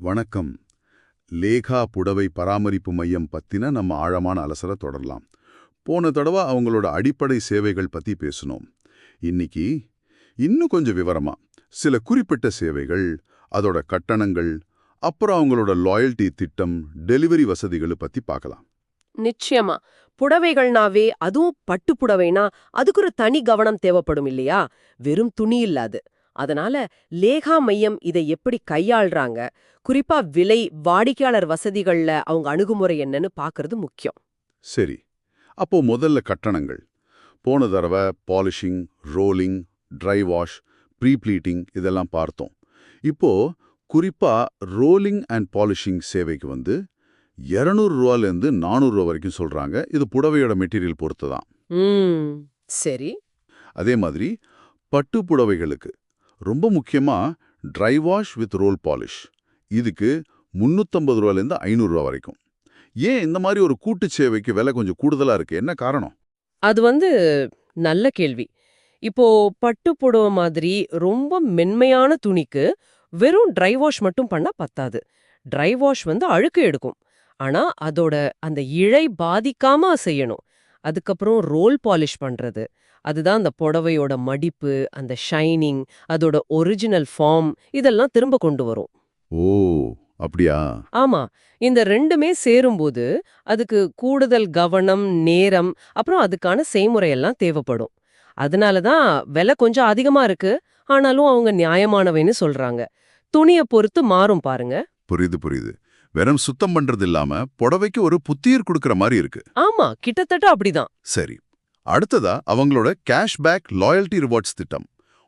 வணக்கம். லேகா புடவை பராமரிப்பு மையம் பத்தின நம்ம ஆழமான அலசலை தொடரலாம். போன தடவை அவங்களோட அடிப்படை சேவைகள் பத்தி பேசணும். இன்னைக்கு இன்னும் கொஞ்சம் விவரமா சில குறிப்பிட்ட சேவைகள், அதோட கட்டணங்கள், அப்புறம் அவங்களோட லாயல்டி திட்டம், டெலிவரி வசதிகளை பத்தி பார்க்கலாம். நிச்சயமா. புடவைகள்னாவே அதுவும் பட்டு புடவைனா அதுக்கு ஒரு தனி கவனம் தேவைப்படும் இல்லையா? வெறும் துணி இல்லாது. அதனால லேகா மையம் இதை எப்படி கையாள்றாங்க, குறிப்பா விலை, வாடிக்கையாளர் வசதிகள்ல அவங்க அணுகுமுறை என்னன்னு பாக்குறது முக்கியம். சரி, அப்போ முதல்ல கட்டணங்கள். போன தடவை polishing, rolling, dry wash, pre-pleating இதெல்லாம் பார்த்தோம். இப்போ குறிப்பா ரோலிங் அண்ட் பாலிஷிங் சேவைக்கு வந்து ₹200லேருந்து ₹400 வரைக்கும் சொல்றாங்க. இது புடவையோட மெட்டீரியல் பொறுத்து தான். சரி. அதே மாதிரி பட்டு புடவைகளுக்கு ரொம்ப முக்கியமா dry wash with roll polish, இதுக்கு ₹350லேருந்து ₹500 வரைக்கும். ஏன் இந்த மாதிரி ஒரு கூட்டு சேவைக்கு விலை கொஞ்சம் கூடுதலா இருக்கு? என்ன காரணம்? அது நல்ல கேள்வி. இப்போ பட்டு புடவை மாதிரி ரொம்ப மென்மையான துணிக்கு வெறும் ட்ரை வாஷ் மட்டும் பண்ணா பத்தாது. ட்ரை வாஷ் அழுக்கு எடுக்கும். ஆனா அதோட அந்த இழை பாதிக்காம செய்யணும். அதுக்கப்புறம் ரோல் பாலிஷ் பண்றது, அதுதான் அந்த புடவையோட மடிப்பு, அந்த ஷைனிங், அதோட ஒரிஜினல் ஃபார்ம் இதெல்லாம் திரும்ப கொண்டு வரும். ஓ, அப்படியா? ஆமா. இந்த ரெண்டுமே சேரும்போது அதுக்கு கூடுதல் கவனம், நேரம், அப்புறம் அதுக்கான செய்முறையெல்லாம் தேவைப்படும். அதனால தான் விலை கொஞ்சம் அதிகமா இருக்கு. ஆனாலும் அவங்க நியாயமானவைன்னு சொல்றாங்க. துணிய பொறுத்து மாறும் பாருங்க. புரியுது புரியுது. வெறும் சுத்தம் பண்றது இல்லாம புடவைக்கு ஒரு புத்துயிர் கொடுக்கற மாதிரி இருக்கு. ஆமா, கிட்டத்தட்ட அப்படிதான். சரி, அடுத்ததா அவங்களோட கேஷ்பேக் லாயல்டி ரிவார்ட்ஸ் திட்டம்.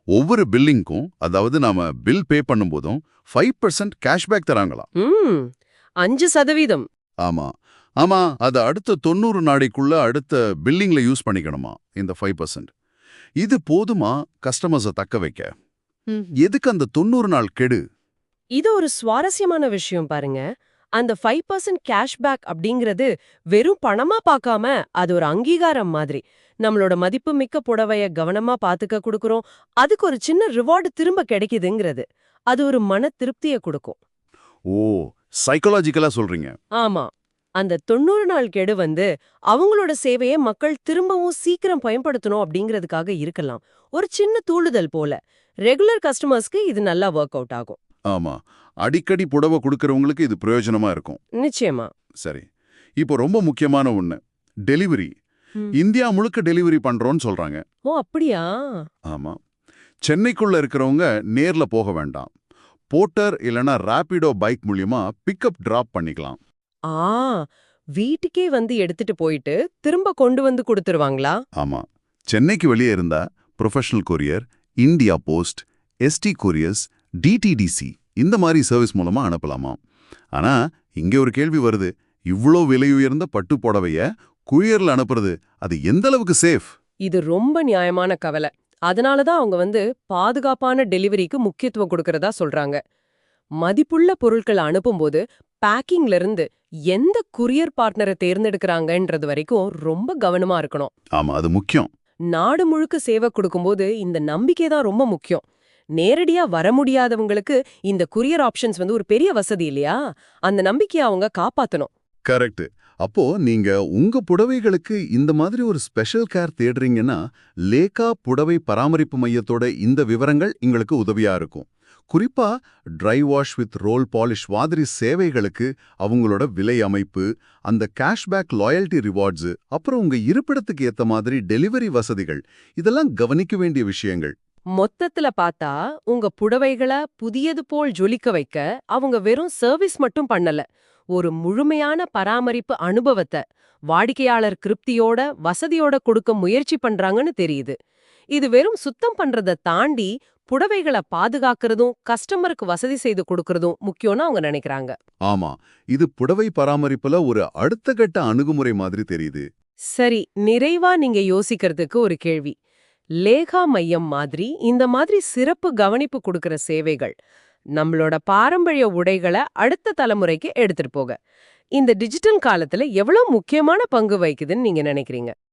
ஒவ்வொரு பில்லிங்க்கும், அதாவது நாம பில் பே பண்ணும்போதும் 5% கேஷ்பேக் தராங்களாம். 5%. ஆமா ஆமா, அது அடுத்த 90 நாளைக்குள்ள அடுத்த பில்லிங்ல யூஸ் பண்ணிக்கணுமா இந்த 5%. இது போதுமா கஸ்டமர்ஸை தக்க வைக்க? எதுக்கு அந்த 90 நாள் கெடு? இது ஒரு சுவாரஸ்யமான விஷயம் பாருங்க. அந்த 5% கேஷ்பேக் அப்படிங்கிறது வெறும் பணமா பார்க்காம அது ஒரு அங்கீகாரம் மாதிரி. நம்மளோட மதிப்பு மிக்க புடவைய கவனமா பாத்துக்க கொடுக்கறோம், அதுக்கு ஒரு சின்ன ரிவார்டு திரும்ப கிடைக்குதுங்கிறது. அது ஒரு மன திருப்தியை கொடுக்கும். ஓ, சைக்காலஜிக்கலா சொல்றீங்க. ஆமா. அந்த 90 நாள் கெடு அவங்களோட சேவையை மக்கள் திரும்பவும் சீக்கிரம் பயன்படுத்தணும் அப்படிங்கிறதுக்காக இருக்கலாம். ஒரு சின்ன தூண்டுதல் போல. ரெகுலர் கஸ்டமர்ஸ்க்கு இது நல்லா ஒர்க் அவுட் ஆகும். ஆமா, அடிக்கடி புடவை கொடுக்கறவங்களுக்கு இது பிரயோஜனமா இருக்கும். நிச்சயமா. சரி, இப்போ ரொம்ப முக்கியமான ஒண்ணு, டெலிவரி. இந்தியா முழுக்க டெலிவரி பண்றோம்னு சொல்றாங்க. ஓ, அப்படியா? ஆமா, சென்னைக்குள்ள இருக்கிறவங்க நேர்ல போக வேண்டாம். போர்ட்டர் இல்லனா ராபிடோ பைக் மூலியமா பிக்கப் டிராப் பண்ணிக்கலாம். ஆ, வீட்டுக்கே எடுத்துட்டு போயிட்டு திரும்ப கொண்டு வந்து கொடுத்துருவாங்களா? ஆமா, சென்னைக்கு வெளியே இருந்தா professional courier, India post, ST couriers, DTDC இந்த மாதிரி சர்வீஸ் மூலமா அனுப்பலாமா. ஆனா இங்கே ஒரு கேள்வி வருது, இவ்ளோ விலையுயர்ந்த பட்டு புடவைய குரியர்ல அனுப்புறது அது எந்த அளவுக்கு சேஃப்? இது ரொம்ப நியாயமான கவலை. அதனாலதான் அவங்க பாதுகாப்பான டெலிவரிக்கு முக்கியத்துவம் கொடுக்கறதா சொல்றாங்க. மதிப்புள்ள பொருட்களை அனுப்பும்போது பேக்கிங்ல இருந்து எந்த குரியர் பார்ட்னரை தேர்ந்தெடுக்கிறாங்கன்றது வரைக்கும் ரொம்ப கவனமா இருக்கணும். ஆமா, அது முக்கியம். நாடு முழுக்க சேவை கொடுக்கும்போது இந்த நம்பிக்கை தான் ரொம்ப முக்கியம். நேரடியா வர முடியாதவங்களுக்கு இந்த குரியர் ஆப்ஷன்ஸ் ஒரு பெரிய வசதி இல்லையா? அந்த நம்பிக்கையை அவங்க காப்பாத்தணும். கரெக்ட். அப்போ நீங்க உங்க புடவைகளுக்கு இந்த மாதிரி ஒரு ஸ்பெஷல் கேர் தேடுறீங்கன்னா, லேகா புடவை பராமரிப்பு மையத்தோட இந்த விவரங்கள் உங்களுக்கு உதவியா இருக்கும். குறிப்பா dry wash with roll polish மாதிரி சேவைகளுக்கு அவங்களோட விலை அமைப்பு, அந்த கேஷ்பேக் லாயல்டி ரிவார்ட்ஸ், அப்புறம் உங்க இருப்பிடத்துக்கு ஏத்த மாதிரி டெலிவரி வசதிகள், இதெல்லாம் கவனிக்க வேண்டிய விஷயங்கள். மொத்தத்துல பார்த்தா உங்க புடவைகளை புதியது போல் ஜொலிக்க வைக்க அவங்க வெறும் சர்வீஸ் மட்டும் பண்ணல, ஒரு முழுமையான பராமரிப்பு அனுபவத்தை வாடிக்கையாளர் திருப்தியோட வசதியோட கொடுக்க முயற்சி பண்றாங்கன்னு தெரியுது. இது வெறும் சுத்தம் பண்றதை தாண்டி புடவைகளை பாதுகாக்கிறதும் கஸ்டமருக்கு வசதி செய்து கொடுக்கறதும் முக்கியம்னு அவங்க நினைக்கிறாங்க. ஆமா, இது புடவை பராமரிப்புல ஒரு அடுத்த கட்ட அணுகுமுறை மாதிரி தெரியுது. சரி, நிறைவா நீங்க யோசிக்கிறதுக்கு ஒரு கேள்வி. லேகா மையம் மாதிரி இந்த மாதிரி சிறப்பு கவனிப்பு கொடுக்கிற சேவைகள் நம்மளோட பாரம்பரிய உடைகளை அடுத்த தலைமுறைக்கு எடுத்துட்டு போக இந்த டிஜிட்டல் காலத்துல எவ்வளவு முக்கியமான பங்கு வகிக்குதுன்னு நீங்க நினைக்கிறீங்க?